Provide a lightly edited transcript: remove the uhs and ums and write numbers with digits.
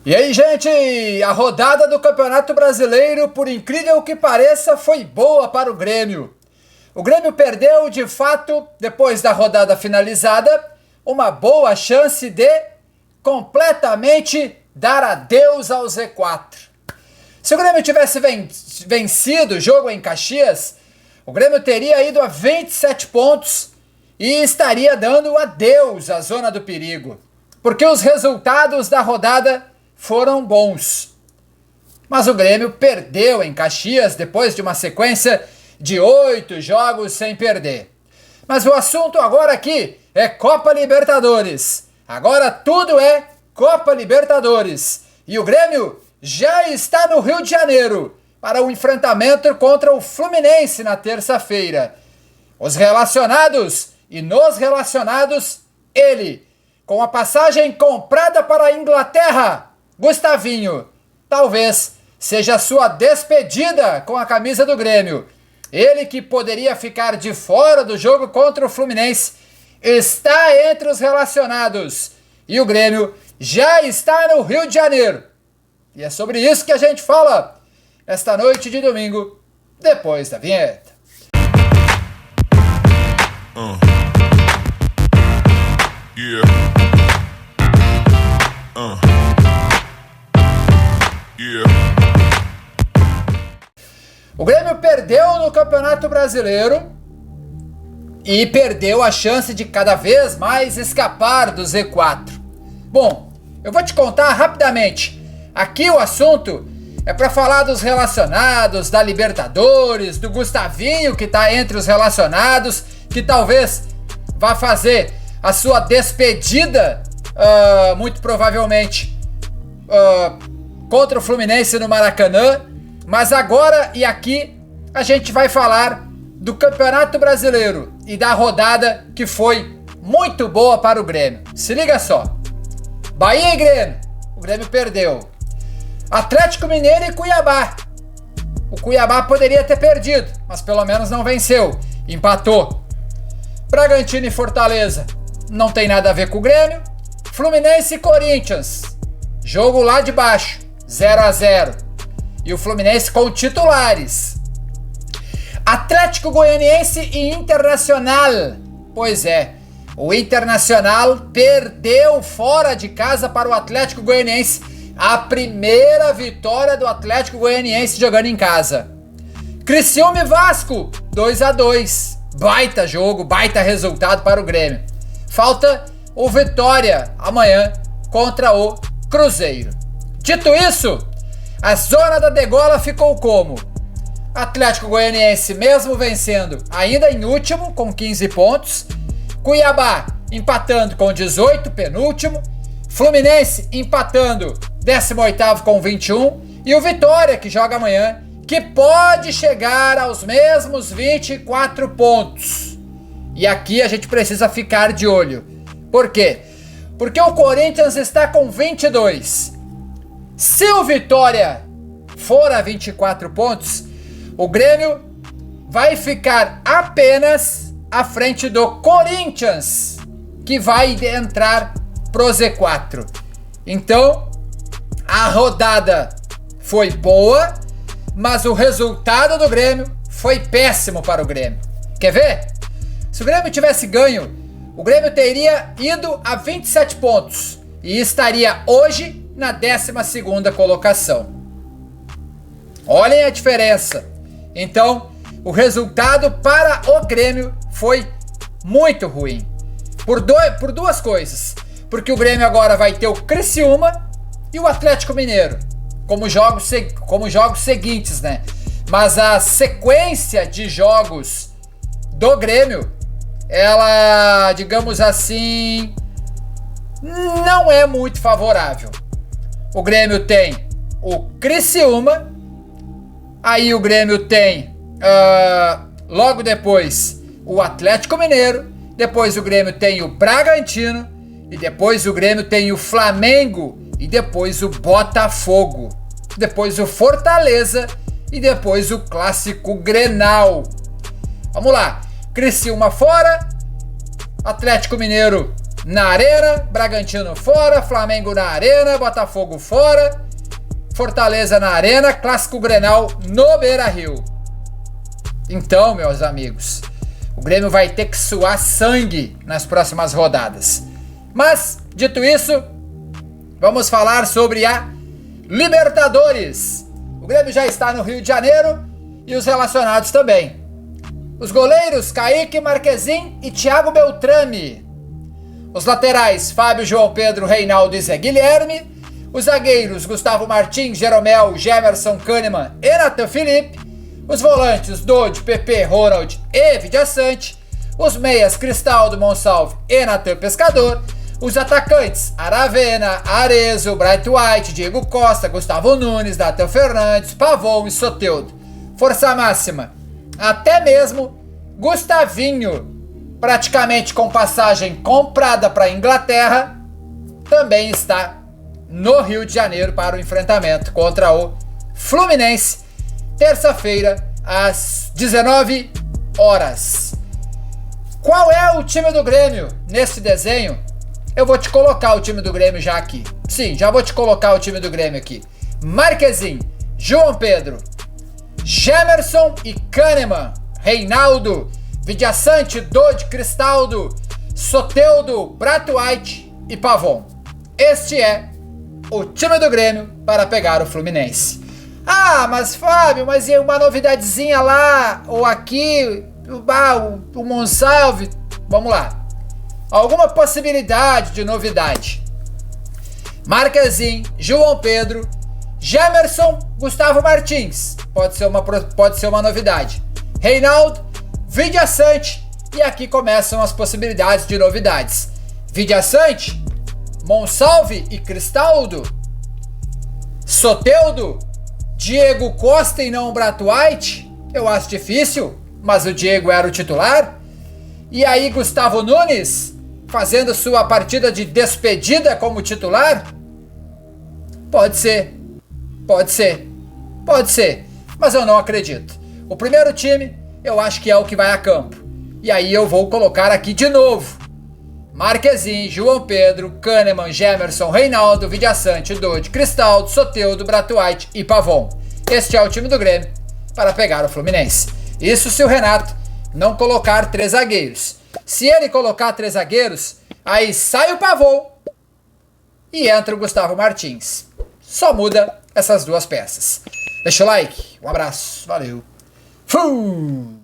E aí, gente, a rodada do Campeonato Brasileiro, por incrível que pareça, foi boa para o Grêmio. O Grêmio perdeu, de fato, depois da rodada finalizada, uma boa chance de completamente dar adeus ao Z4. Se o Grêmio tivesse vencido o jogo em Caxias, o Grêmio teria ido a 27 pontos e estaria dando adeus à zona do perigo, porque os resultados da rodada foram bons. Mas o Grêmio perdeu em Caxias depois de uma sequência de 8 jogos sem perder. Mas o assunto agora aqui é Copa Libertadores. Agora tudo é Copa Libertadores. E o Grêmio já está no Rio de Janeiro para o enfrentamento contra o Fluminense na terça-feira. Os relacionados e nos relacionados, ele, com a passagem comprada para a Inglaterra, Gustavinho, talvez seja a sua despedida com a camisa do Grêmio. Ele que poderia ficar de fora do jogo contra o Fluminense, está entre os relacionados. E o Grêmio já está no Rio de Janeiro. E é sobre isso que a gente fala esta noite de domingo, depois da vinheta. O Grêmio perdeu no Campeonato Brasileiro e perdeu a chance de cada vez mais escapar do Z4. Bom, eu vou te contar rapidamente. Aqui o assunto é para falar dos relacionados, da Libertadores, do Gustavinho que está entre os relacionados, que talvez vá fazer a sua despedida, muito provavelmente, contra o Fluminense no Maracanã. Mas agora e aqui a gente vai falar do Campeonato Brasileiro e da rodada que foi muito boa para o Grêmio. Se liga só. Bahia e Grêmio. O Grêmio perdeu. Atlético Mineiro e Cuiabá. O Cuiabá poderia ter perdido, mas pelo menos não venceu. Empatou. Bragantino e Fortaleza. Não tem nada a ver com o Grêmio. Fluminense e Corinthians. Jogo lá de baixo. 0-0. E o Fluminense com titulares. Atlético Goianiense e Internacional. Pois é, o Internacional perdeu fora de casa para o Atlético Goianiense. A primeira vitória do Atlético Goianiense jogando em casa. Criciúma e Vasco, 2-2. Baita jogo, baita resultado para o Grêmio. Falta o Vitória amanhã contra o Cruzeiro. Dito isso, a zona da degola ficou como? Atlético Goianiense, mesmo vencendo, ainda em último, com 15 pontos. Cuiabá empatando com 18, penúltimo. Fluminense empatando, 18º com 21. E o Vitória, que joga amanhã, que pode chegar aos mesmos 24 pontos. E aqui a gente precisa ficar de olho. Por quê? Porque o Corinthians está com 22. Se o Vitória for a 24 pontos, o Grêmio vai ficar apenas à frente do Corinthians, que vai entrar pro Z4. Então, a rodada foi boa, mas o resultado do Grêmio foi péssimo para o Grêmio. Quer ver? Se o Grêmio tivesse ganho, o Grêmio teria ido a 27 pontos e estaria hoje na 12ª colocação. Olhem a diferença. Então, o resultado para o Grêmio foi muito ruim. Por duas coisas. Porque o Grêmio agora vai ter o Criciúma e o Atlético Mineiro como jogos seguintes, né? Mas a sequência de jogos do Grêmio, ela, digamos assim, não é muito favorável. O Grêmio tem o Criciúma, aí o Grêmio tem, logo depois, o Atlético Mineiro, depois o Grêmio tem o Bragantino, e depois o Grêmio tem o Flamengo, e depois o Botafogo, depois o Fortaleza, e depois o clássico Grenal. Vamos lá, Criciúma fora, Atlético Mineiro na Arena, Bragantino fora, Flamengo na Arena, Botafogo fora, Fortaleza na Arena, Clássico Grenal no Beira-Rio. Então, meus amigos, o Grêmio vai ter que suar sangue nas próximas rodadas. Mas, dito isso, vamos falar sobre a Libertadores. O Grêmio já está no Rio de Janeiro e os relacionados também. Os goleiros Kaique, Marquezin e Thiago Beltrame. Os laterais Fábio, João Pedro, Reinaldo e Zé Guilherme. Os zagueiros Gustavo Martins, Jeromel, Gemerson, Kahneman e Nathan Felipe. Os volantes Dodge, Pepe, Ronald e Vidiaçante. Os meias Cristaldo, Monsalve e Nathan Pescador. Os atacantes Aravena, Arezzo, Bright White, Diego Costa, Gustavo Nunes, Nathan Fernandes, Pavon e Soteldo. Força máxima, até mesmo Gustavinho, praticamente com passagem comprada para a Inglaterra, também está no Rio de Janeiro para o enfrentamento contra o Fluminense, terça-feira, às 19 horas. Qual é o time do Grêmio nesse desenho? Eu vou te colocar o time do Grêmio já aqui. Sim, já vou te colocar o time do Grêmio aqui. Marquezin, João Pedro, Gemerson e Kahneman, Reinaldo, Vidiaçante, Dodge, Cristaldo, Soteldo, Bright White e Pavon. Este é o time do Grêmio para pegar o Fluminense. Ah, mas Fábio, mas e uma novidadezinha lá, ou aqui, o Monsalve? Vamos lá. Alguma possibilidade de novidade. Marquezin, João Pedro, Gemerson, Gustavo Martins. Pode ser uma novidade. Reinaldo, Vidiaçante. E aqui começam as possibilidades de novidades. Vidiaçante, Monsalve e Cristaldo. Soteldo, Diego Costa e não o Bright White. Eu acho difícil, mas o Diego era o titular. E aí Gustavo Nunes fazendo sua partida de despedida como titular? Pode ser, mas eu não acredito. O primeiro time eu acho que é o que vai a campo. E aí eu vou colocar aqui de novo Marquezin, João Pedro, Kahneman, Gemerson, Reinaldo, Vidiaçante, Dodge, Cristaldo, Soteldo, Bright White e Pavon. Este é o time do Grêmio para pegar o Fluminense. Isso se o Renato não colocar 3 zagueiros. Se ele colocar 3 zagueiros, aí sai o Pavon e entra o Gustavo Martins. Só muda essas 2 peças. Deixa o like, um abraço, valeu. Fui!